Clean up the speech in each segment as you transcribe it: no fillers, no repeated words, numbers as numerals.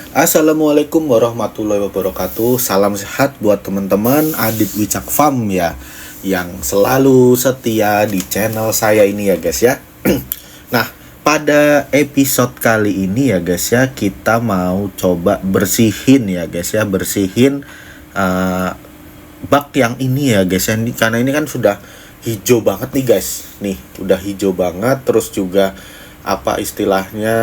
Assalamualaikum warahmatullahi wabarakatuh. Salam sehat buat teman-teman Adit Wicak Farm ya, yang selalu setia di channel saya ini ya guys ya. Nah, pada episode kali ini ya guys ya, kita mau coba bersihin ya guys ya, bersihin bak yang ini ya guys ya. Karena ini kan sudah hijau banget nih guys. Nih, udah hijau banget, terus juga apa istilahnya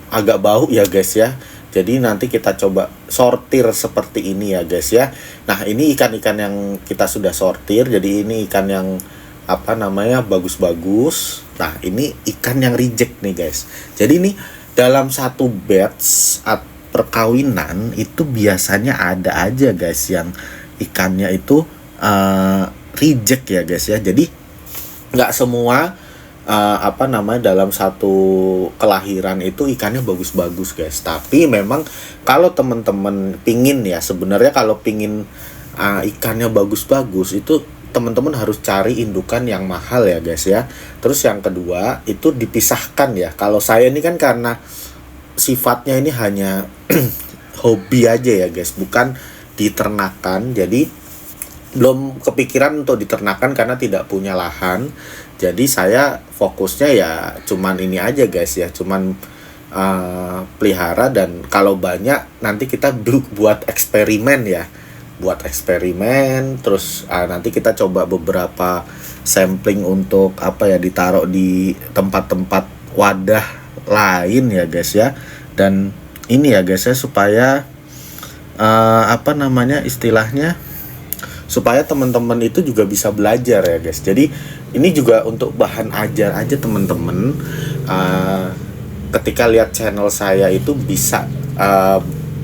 agak bau ya guys ya. Jadi nanti kita coba sortir seperti ini ya guys ya. Nah, ini ikan-ikan yang kita sudah sortir. Jadi ini ikan yang apa namanya bagus-bagus. Nah, ini ikan yang reject nih guys. Jadi ini dalam satu batch perkawinan itu biasanya ada aja guys yang ikannya itu reject ya guys ya. Jadi nggak semua dalam satu kelahiran itu ikannya bagus-bagus guys. Tapi memang kalau teman-teman pingin ya, sebenarnya kalau pingin ikannya bagus-bagus itu teman-teman harus cari indukan yang mahal ya guys ya. Terus yang kedua itu dipisahkan ya. Kalau saya ini kan karena sifatnya ini hanya hobi aja ya guys, bukan diternakan. Jadi belum kepikiran untuk diternakan karena tidak punya lahan. Jadi saya fokusnya ya cuman ini aja guys ya, cuman pelihara, dan kalau banyak nanti kita buat eksperimen ya, buat eksperimen. Terus nanti kita coba beberapa sampling untuk apa ya, ditaruh di tempat-tempat wadah lain ya guys ya. Dan ini ya guys ya, supaya istilahnya supaya teman-teman itu juga bisa belajar ya guys. Jadi ini juga untuk bahan ajar aja teman-teman. Ketika lihat channel saya itu bisa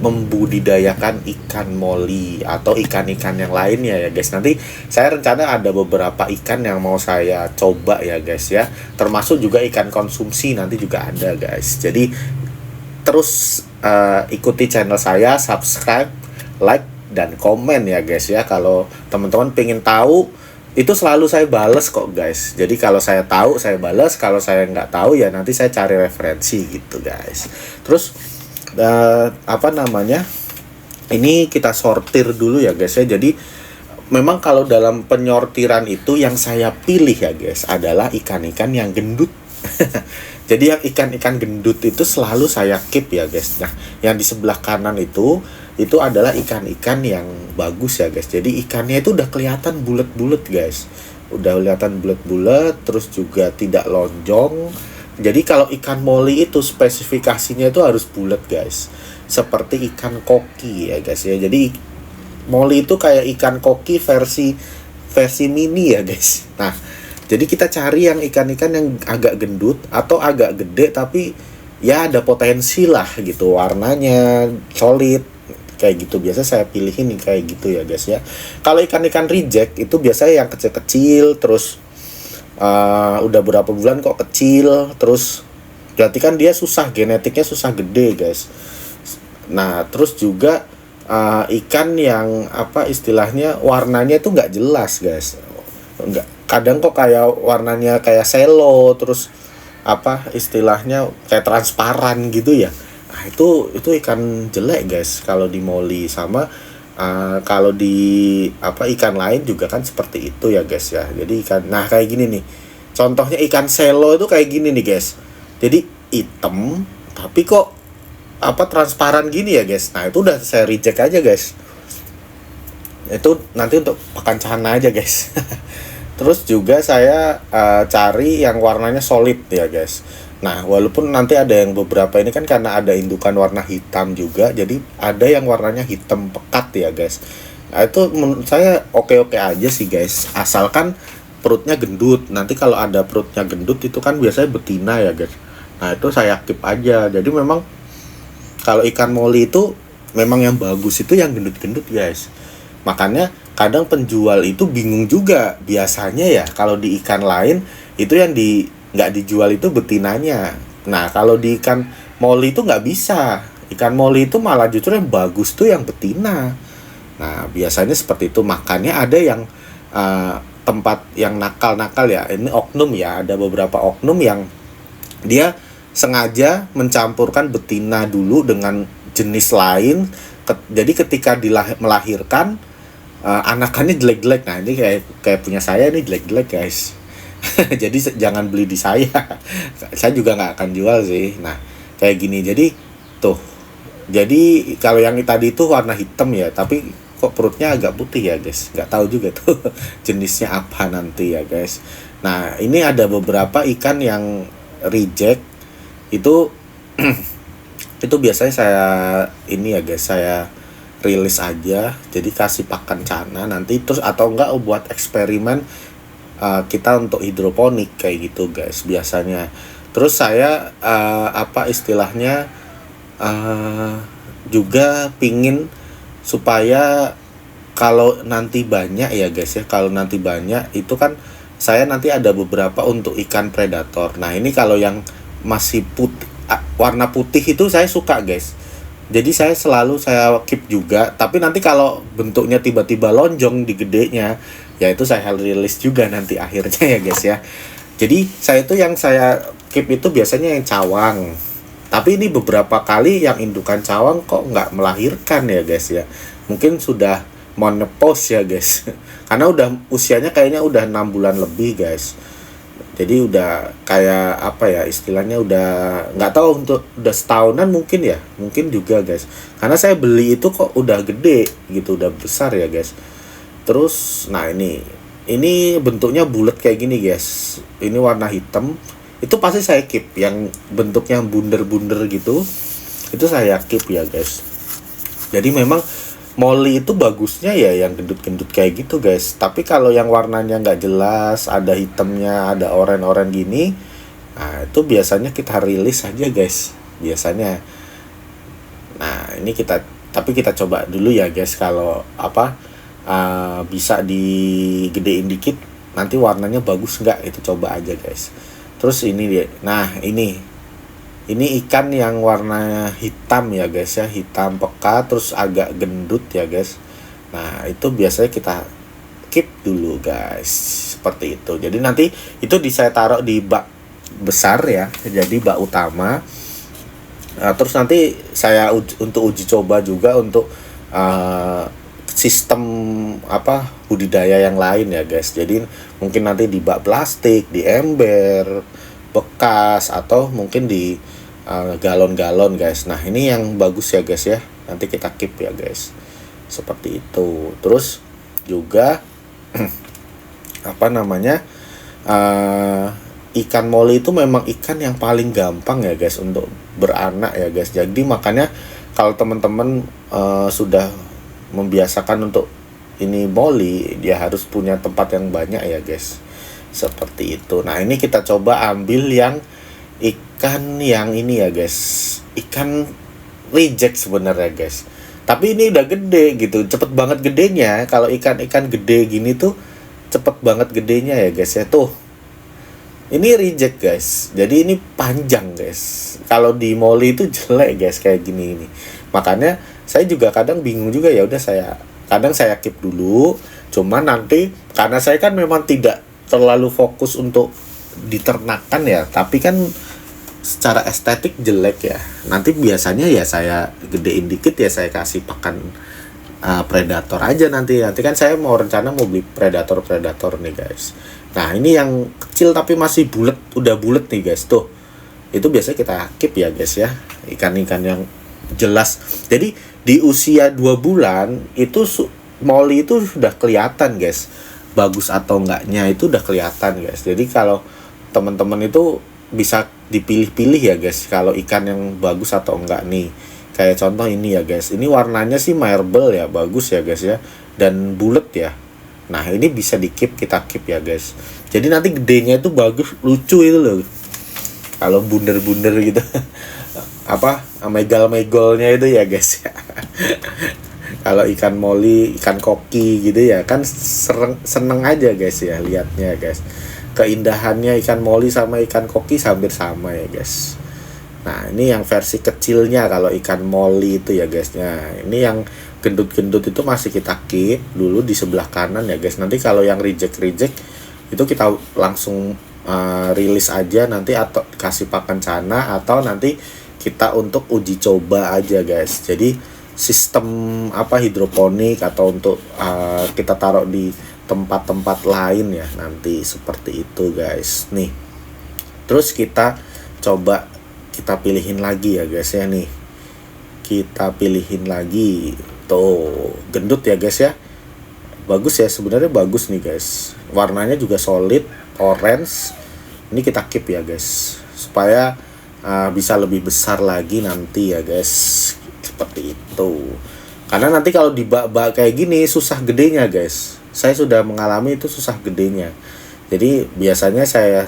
membudidayakan ikan moli atau ikan-ikan yang lainnya ya guys. Nanti saya rencana ada beberapa ikan yang mau saya coba ya guys ya. Termasuk juga ikan konsumsi nanti juga ada guys. Jadi terus ikuti channel saya, subscribe, like, dan komen ya guys ya. Kalau teman-teman pengen tahu itu selalu saya bales kok guys. Jadi kalau saya tahu saya bales, kalau saya nggak tahu ya nanti saya cari referensi gitu guys. Terus ini kita sortir dulu ya guys ya. Jadi memang kalau dalam penyortiran itu yang saya pilih ya guys adalah ikan-ikan yang gendut. Jadi yang ikan-ikan gendut itu selalu saya keep ya guys. Nah, yang di sebelah kanan itu adalah ikan-ikan yang bagus ya guys. Jadi ikannya itu udah kelihatan bulat-bulat guys. Udah kelihatan bulat-bulat, terus juga tidak lonjong. Jadi kalau ikan moli itu spesifikasinya itu harus bulat guys. Seperti ikan koki ya guys ya. Jadi moli itu kayak ikan koki versi mini ya guys. Nah, jadi kita cari yang ikan-ikan yang agak gendut atau agak gede tapi ya ada potensi lah gitu, warnanya solid kayak gitu. Biasa saya pilih ini kayak gitu ya guys ya. Kalau ikan-ikan reject itu biasanya yang kecil-kecil, terus udah berapa bulan kok kecil, terus berarti kan dia susah, genetiknya susah gede guys. Nah, terus juga ikan yang apa istilahnya warnanya itu nggak jelas guys. Kadang kok kayak warnanya kayak selo, terus apa istilahnya kayak transparan gitu ya. Nah, itu ikan jelek guys kalau di moli. Sama kalau di ikan lain juga kan seperti itu ya guys ya. Jadi nah kayak gini nih. Contohnya ikan selo itu kayak gini nih guys. Jadi hitam tapi kok transparan gini ya guys. Nah, itu udah saya reject aja guys. Itu nanti untuk pakan cahana aja guys. Terus juga saya cari yang warnanya solid ya guys. Nah, walaupun nanti ada yang beberapa ini kan karena ada indukan warna hitam juga, jadi ada yang warnanya hitam pekat ya guys. Nah, itu menurut saya oke-oke aja sih guys, asalkan perutnya gendut. Nanti kalau ada perutnya gendut itu kan biasanya betina ya guys. Nah, itu saya keep aja. Jadi memang kalau ikan moli itu memang yang bagus itu yang gendut-gendut guys. Makanya kadang penjual itu bingung juga. Biasanya ya kalau di ikan lain itu yang nggak dijual itu betinanya. Nah, kalau di ikan moli itu nggak bisa. Ikan moli itu malah justru yang bagus tuh yang betina. Nah, biasanya seperti itu. Makanya ada yang tempat yang nakal-nakal ya. Ini oknum ya. Ada beberapa oknum yang dia sengaja mencampurkan betina dulu dengan jenis lain. Jadi ketika melahirkan anakannya jelek-jelek. Nah, ini kayak punya saya ini jelek-jelek, guys. Jadi jangan beli di saya. Saya juga nggak akan jual sih. Nah, kayak gini. Jadi tuh. Jadi kalau yang tadi itu warna hitam ya, tapi kok perutnya agak putih ya, guys. Nggak tahu juga tuh jenisnya apa nanti ya, guys. Nah, ini ada beberapa ikan yang reject itu itu biasanya saya ini ya, guys, saya rilis aja, jadi kasih pakan cana nanti, terus atau enggak buat eksperimen kita untuk hidroponik kayak gitu, guys, biasanya. Terus saya apa istilahnya juga pingin supaya kalau nanti banyak ya, guys ya, kalau nanti banyak itu kan saya nanti ada beberapa untuk ikan predator. Nah, ini kalau yang masih putih, warna putih itu saya suka, guys. Jadi saya keep juga, tapi nanti kalau bentuknya tiba-tiba lonjong di gedenya, ya itu saya rilis juga nanti akhirnya ya, guys ya. Jadi saya keep itu biasanya yang cawang. Tapi ini beberapa kali yang indukan cawang kok nggak melahirkan ya, guys ya. Mungkin sudah menopause ya, guys. Karena usianya kayaknya udah 6 bulan lebih, guys. Jadi udah kayak apa ya istilahnya, udah nggak tahu, udah setahunan mungkin ya, mungkin juga, guys. Karena saya beli itu kok udah gede gitu, udah besar ya, guys. Terus nah ini bentuknya bulat kayak gini, guys. Ini warna hitam. Itu pasti saya keep. Yang bentuknya bunder-bunder gitu, itu saya keep ya, guys. Jadi memang Molly itu bagusnya ya yang gendut-gendut kayak gitu, guys. Tapi kalau yang warnanya nggak jelas, ada hitamnya, ada oranye-oranye gini, nah itu biasanya kita rilis aja, guys, biasanya. Nah, ini tapi kita coba dulu ya, guys. Kalau bisa digedein dikit, nanti warnanya bagus nggak, itu coba aja, guys. Terus ini dia. Nah, ini ikan yang warna hitam ya, guys ya, hitam pekat, terus agak gendut ya, guys. Nah, itu biasanya kita keep dulu, guys, seperti itu. Jadi nanti itu saya taruh di bak besar ya, jadi bak utama. Terus nanti saya untuk uji coba juga untuk sistem budidaya yang lain ya, guys. Jadi mungkin nanti di bak plastik, di ember bekas, atau mungkin di galon-galon, guys. Nah, ini yang bagus ya, guys ya. Nanti kita keep ya, guys. Seperti itu. Terus juga ikan Molly itu memang ikan yang paling gampang ya, guys, untuk beranak ya, guys. Jadi makanya kalau teman-teman sudah membiasakan untuk ini Molly, dia harus punya tempat yang banyak ya, guys. Seperti itu. Nah, ini kita coba ambil yang ikan yang ini ya, guys. Ikan reject sebenarnya, guys. Tapi ini udah gede gitu, cepet banget gedenya. Kalau ikan-ikan gede gini tuh cepet banget gedenya ya, guys ya. Tuh, ini reject, guys. Jadi ini panjang, guys. Kalau di Molly itu jelek, guys, kayak gini ini. Makanya saya juga kadang bingung juga, ya udah kadang saya keep dulu. Cuma nanti karena saya kan memang tidak terlalu fokus untuk diternakan ya, tapi kan secara estetik jelek ya. Nanti biasanya ya saya gedein dikit ya, saya kasih pakan predator aja nanti kan saya rencana mau beli predator nih, guys. Nah, ini yang kecil tapi masih udah bulat nih, guys. Tuh, itu biasanya kita keep ya, guys ya, ikan-ikan yang jelas. Jadi di usia 2 bulan itu Molly itu sudah kelihatan, guys, bagus atau enggaknya itu udah kelihatan, guys. Jadi kalau teman-teman itu bisa dipilih-pilih ya, guys, kalau ikan yang bagus atau enggak nih. Kayak contoh ini ya, guys. Ini warnanya sih marble ya, bagus ya, guys ya, dan bulat ya. Nah, ini bisa kita keep ya, guys. Jadi nanti gedenya itu bagus, lucu itu loh. Kalau bunder-bunder gitu. Megal-megolnya itu ya, guys ya. Kalau ikan Molly, ikan koki gitu ya, kan seneng aja, guys ya, liatnya, guys. Keindahannya ikan Molly sama ikan koki hampir sama ya, guys. Nah, ini yang versi kecilnya kalau ikan Molly itu ya, guys. Nah, ini yang gendut-gendut itu masih kita keep dulu di sebelah kanan ya, guys. Nanti kalau yang reject itu kita langsung rilis aja nanti, atau kasih pakan cana, atau nanti kita untuk uji coba aja guys. Jadi sistem hidroponik, atau untuk kita taruh di tempat-tempat lain ya nanti, seperti itu guys. Nih terus kita coba kita pilihin lagi ya guys ya. Nih kita pilihin lagi tuh, gendut ya guys ya, bagus ya, sebenarnya bagus nih guys, warnanya juga solid orange. Ini kita keep ya guys, supaya bisa lebih besar lagi nanti ya guys, seperti itu. Karena nanti kalau di bak-bak kayak gini susah gedenya guys, saya sudah mengalami itu susah gedenya. Jadi biasanya saya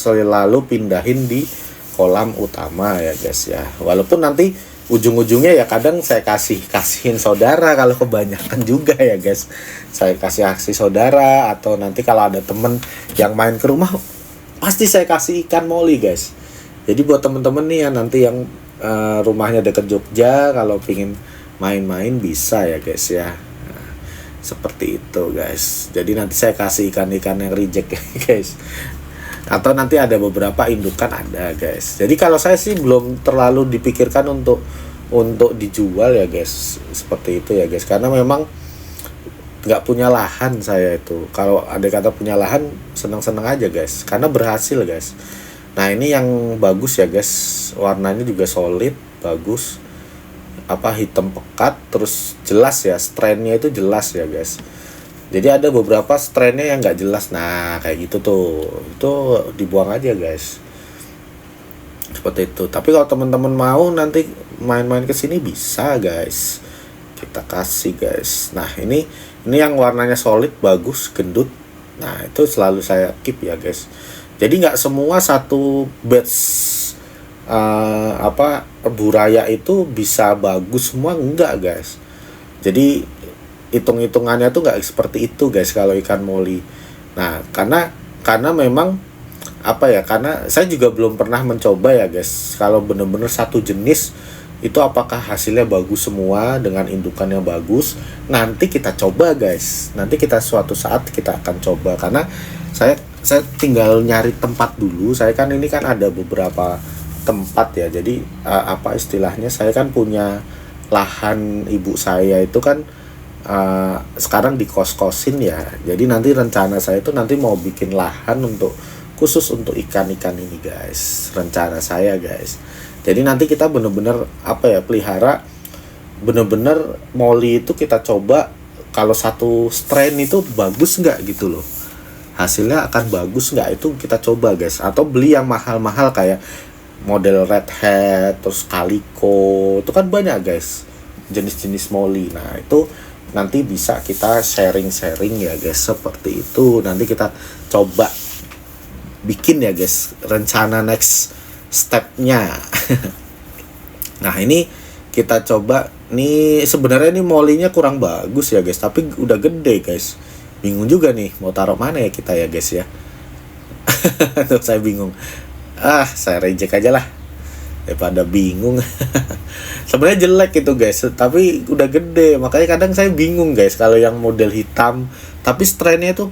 selalu pindahin di kolam utama ya guys ya. Walaupun nanti ujung-ujungnya ya kadang saya kasihin saudara kalau kebanyakan juga ya guys. Saya kasih saudara, atau nanti kalau ada temen yang main ke rumah pasti saya kasih ikan moli guys. Jadi buat temen-temen nih ya nanti yang rumahnya deket Jogja, kalau pingin main-main bisa ya guys ya. Seperti itu guys. Jadi nanti saya kasih ikan-ikan yang reject guys. Atau nanti ada beberapa indukan ada guys. Jadi kalau saya sih belum terlalu dipikirkan untuk dijual ya guys. Seperti itu ya guys. Karena memang nggak punya lahan saya itu. Kalau ada kata punya lahan, seneng-seneng aja guys. Karena berhasil guys. Nah ini yang bagus ya guys. Warnanya juga solid, bagus. Hitam pekat, terus jelas ya, strainnya itu jelas ya guys. Jadi ada beberapa strainnya yang nggak jelas, nah kayak gitu tuh, itu dibuang aja guys, seperti itu. Tapi kalau teman-teman mau nanti main-main ke sini bisa guys, kita kasih guys. Nah ini yang warnanya solid, bagus, gendut. Nah itu selalu saya keep ya guys. Jadi nggak semua satu batch buraya itu bisa bagus semua, enggak guys. Jadi hitung-hitungannya tuh nggak seperti itu guys kalau ikan moli. Nah karena memang karena saya juga belum pernah mencoba ya guys, kalau bener-bener satu jenis itu apakah hasilnya bagus semua dengan indukan yang bagus. Nanti kita coba guys, nanti kita suatu saat kita akan coba. Karena saya tinggal nyari tempat dulu. Saya kan ini kan ada beberapa tempat ya, jadi istilahnya saya kan punya lahan ibu saya itu kan sekarang dikos-kosin ya. Jadi nanti rencana saya itu nanti mau bikin lahan khusus untuk ikan-ikan ini guys, rencana saya guys. Jadi nanti kita bener-bener pelihara bener-bener moli itu, kita coba kalau satu strain itu bagus nggak gitu loh, hasilnya akan bagus nggak, itu kita coba guys. Atau beli yang mahal-mahal kayak model red head, terus calico, itu kan banyak guys jenis-jenis moli. Nah itu nanti bisa kita sharing-sharing ya guys, seperti itu. Nanti kita coba bikin ya guys rencana next stepnya. Nah ini kita coba nih, sebenarnya ini molinya kurang bagus ya guys, tapi udah gede guys. Bingung juga nih mau taruh mana ya kita ya guys ya. Tuh saya bingung. Saya reject aja lah daripada bingung. Sebenarnya jelek itu guys, tapi udah gede, makanya kadang saya bingung guys kalau yang model hitam tapi strainnya itu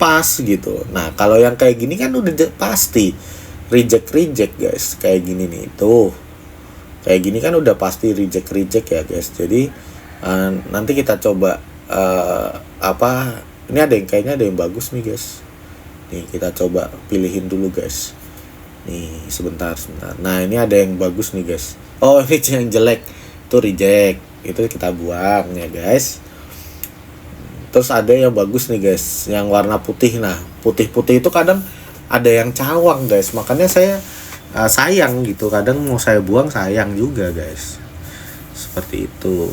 pas gitu. Nah kalau yang kayak gini kan udah pasti reject ini kayak gini nih, tuh kayak gini kan udah pasti reject ya guys. Jadi nanti kita coba ini kayaknya ada yang bagus nih guys. Nih kita coba pilihin dulu guys. Nih sebentar. Nah ini ada yang bagus nih guys. Oh ini yang jelek, itu reject, itu kita buang ya guys. Terus ada yang bagus nih guys, yang warna putih. Nah putih-putih itu kadang ada yang cawang guys, makanya saya sayang gitu, kadang mau saya buang sayang juga guys, seperti itu.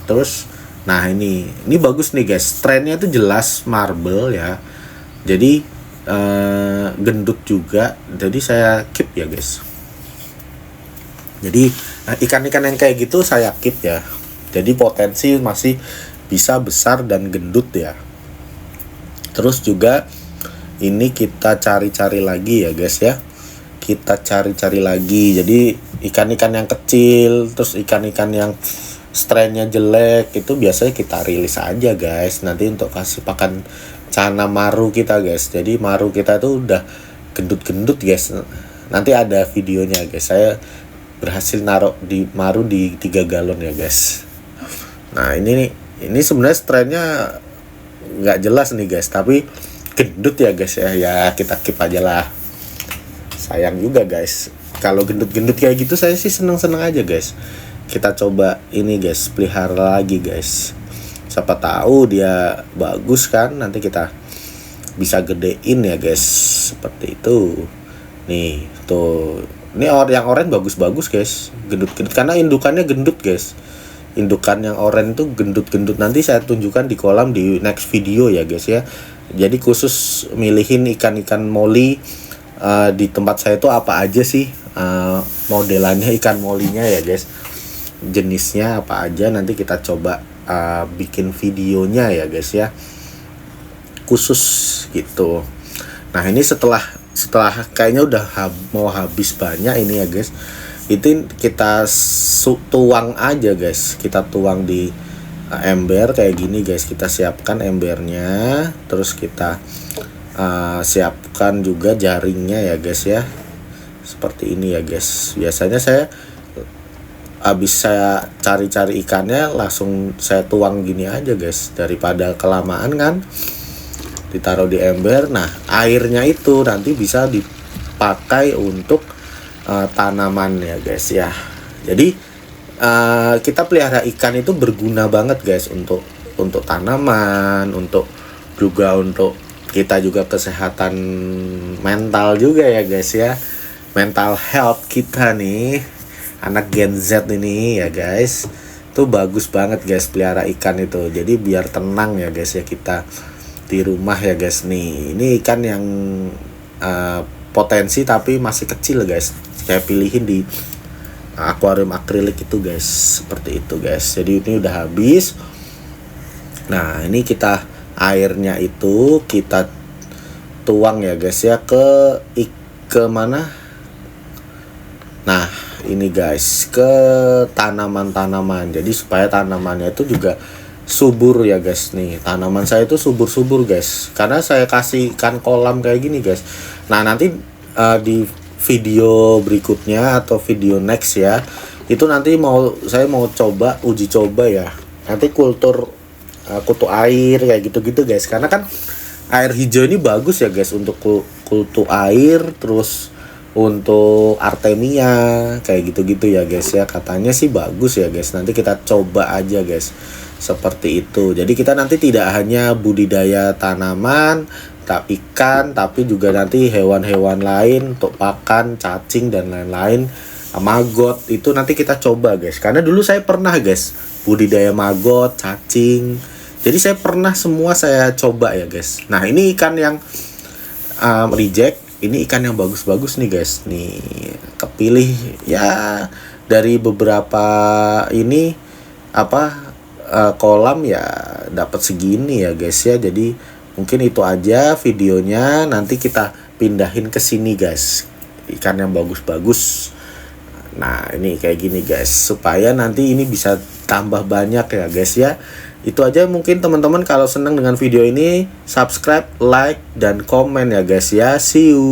Terus nah ini bagus nih guys, trennya itu jelas marble ya, jadi gendut juga, jadi saya keep ya guys. Jadi ikan-ikan yang kayak gitu saya keep ya, jadi potensi masih bisa besar dan gendut ya. Terus juga ini kita cari-cari lagi ya guys ya, kita cari-cari lagi. Jadi ikan-ikan yang kecil, terus ikan-ikan yang strainnya jelek itu biasanya kita rilis aja guys, nanti untuk kasih pakan cana maru kita guys. Jadi maru kita tuh udah gendut-gendut guys. Nanti ada videonya guys. Saya berhasil naruh di maru di 3 galon ya guys. Nah ini sebenarnya strainnya nggak jelas nih guys, tapi gendut ya guys ya. Ya kita keep aja lah. Sayang juga guys. Kalau gendut-gendut kayak gitu saya sih seneng-seneng aja guys. Kita coba ini guys, pelihara lagi guys. Siapa tahu dia bagus kan, nanti kita bisa gedein ya guys, seperti itu. Nih tuh, ini yang oranye bagus-bagus guys, gendut-gendut karena indukannya gendut guys. Indukan yang oranye tuh gendut-gendut, nanti saya tunjukkan di kolam di next video ya guys ya. Jadi khusus milihin ikan-ikan moli di tempat saya itu apa aja sih modelannya ikan molinya ya guys, jenisnya apa aja, nanti kita coba bikin videonya ya guys ya, khusus gitu. Nah ini setelah kayaknya udah mau habis banyak ini ya guys, itu kita tuang aja guys, kita tuang di ember kayak gini guys. Kita siapkan embernya, terus kita siapkan juga jaringnya ya guys ya, seperti ini ya guys. Biasanya saya habis saya cari-cari ikannya langsung saya tuang gini aja guys, daripada kelamaan kan ditaruh di ember. Nah airnya itu nanti bisa dipakai untuk tanaman ya guys ya. Jadi kita pelihara ikan itu berguna banget guys, untuk tanaman, untuk kita juga kesehatan mental juga ya guys ya, mental health kita nih anak Gen Z ini ya guys, tuh bagus banget guys pelihara ikan itu. Jadi biar tenang ya guys ya kita di rumah ya guys. Nih ini ikan yang potensi tapi masih kecil guys, saya pilihin di akuarium akrilik itu guys, seperti itu guys. Jadi ini udah habis. Nah ini kita airnya itu kita tuang ya guys ya ke mana. Nah ini guys, ke tanaman-tanaman. Jadi supaya tanamannya itu juga subur ya guys. Nih tanaman saya itu subur-subur guys, karena saya kasih ikan kolam kayak gini guys. Nah nanti di video berikutnya atau video next ya, itu nanti saya mau coba uji coba ya, nanti kultur kutu air kayak gitu-gitu guys. Karena kan air hijau ini bagus ya guys untuk kutu air, terus untuk artemia kayak gitu-gitu ya guys ya, katanya sih bagus ya guys. Nanti kita coba aja guys, seperti itu. Jadi kita nanti tidak hanya budidaya tanaman ikan, tapi juga nanti hewan-hewan lain untuk pakan, cacing dan lain-lain, maggot itu nanti kita coba guys. Karena dulu saya pernah guys budidaya maggot, cacing, jadi saya pernah semua saya coba ya guys. Nah ini ikan yang reject, ini ikan yang bagus-bagus nih guys. Nih kepilih ya dari beberapa ini kolam ya, dapat segini ya guys ya. Jadi mungkin itu aja videonya, nanti kita pindahin ke sini guys, ikan yang bagus-bagus. Nah ini kayak gini guys, supaya nanti ini bisa tambah banyak ya guys ya. Itu aja mungkin teman-teman. Kalau senang dengan video ini, subscribe, like, dan komen ya guys ya. See you.